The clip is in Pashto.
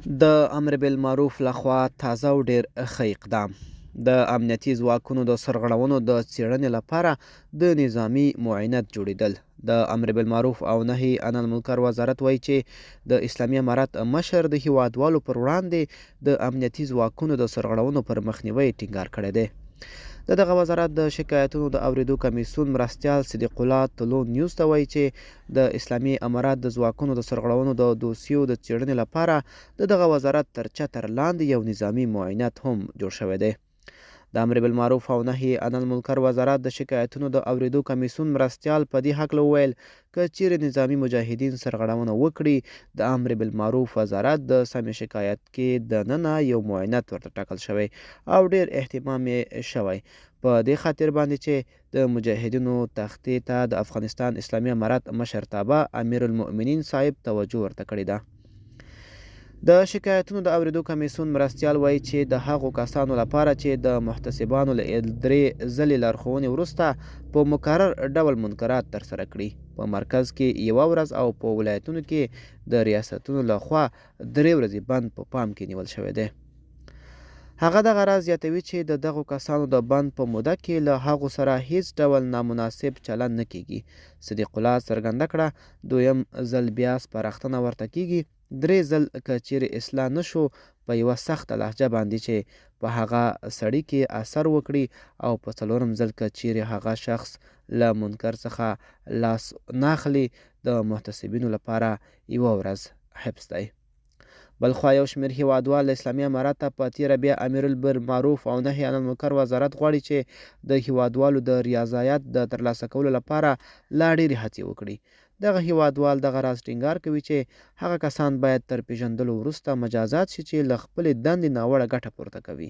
د امر بالمعروف لخوا تازه او ډیر ښه اقدام د امنیتي ځواکونو د سرغړونو د څیړنې لپاره د نظامی معاینت جوړیدل. د امر بالمعروف او نهي عن المنکر وزارت وایي چې د اسلامي امارت مشر د هیوادوالو پر وړاندې د امنیتي ځواکونو د سرغړونو پر مخنیوي ټینګار کړی دی. د دغه وزارت د شکایتونو د اوریدو کمیسیون مرستیال صدیق الله طلون نیوز ته وایي چې د اسلامي امارات د ځواکونو د سرغړونو د دوسیو د څیړنې لپاره د دغه وزارت تر چتر لاندې یو نظامی معاینت هم جوړ شوی دی. د امر بالمعروف او نهي عن المنکر وزارت د شکایتونو د اوریدو کمیسیون مرستیال په دې هکله وویل که چیرې نظامي مجاهدین سرغړونه وکړي د امر بالمعروف وزارت د سمې شکایت کې دننه یو معاینت ورته ټاکل شوی او ډیر اهتمام یې شوی په دې خاطر باندې چې د مجاهدینو تختې ته د افغانستان اسلامي امارت مشرتابه امیر المؤمنین صاحب توجه ورته کړې ده. د شکایتونو د اوریدو کمیسیون مرستیال وایي چې د هغو کسانو لپاره چې د محتسبانو له 3 ځلې لارښوونې وروسته په مکرر ډول منکرات ترسره کړي په مرکز کې 1 ورځ او په ولایتونو کې د ریاستونو لخوا 3 ورځې بند په پام کې نیول شوی دی. هغه دغه راز زیاتوي چې د دغو کسانو د بند په موده کې له هغو سره هیڅ ډول نامناسب چلند نه کیږي. صدیق الله څرګنده کړه دویم ځل بیا سپارښتنه ورته کیږي 3 ځل که چیرې اصلاح نشو په یوه سخته لهجه باندې چې په هغه سړي کې اثر وکړي او په 4م ځل که چیرې هغه شخص له منکر څخه لاس ناخلي د محتسبینو لپاره 1 ورځ حبس دی. بلخوا یو شمېر هیوادوال له اسلامي امارت ته په تیره بیا امیر بالمعروف او نهي عن المنکر وزارت غواړي چې د هیوادوالو د رضایت د ترلاسه کولو لپاره لا ډېرې هڅې وکړي. دغه هیوادوال دغه راز ټینګار کوي چې هغه کسان باید تر پیژندلو وروسته مجازات شي چې له خپلې دندې ناوړه ګټه پورته کوي.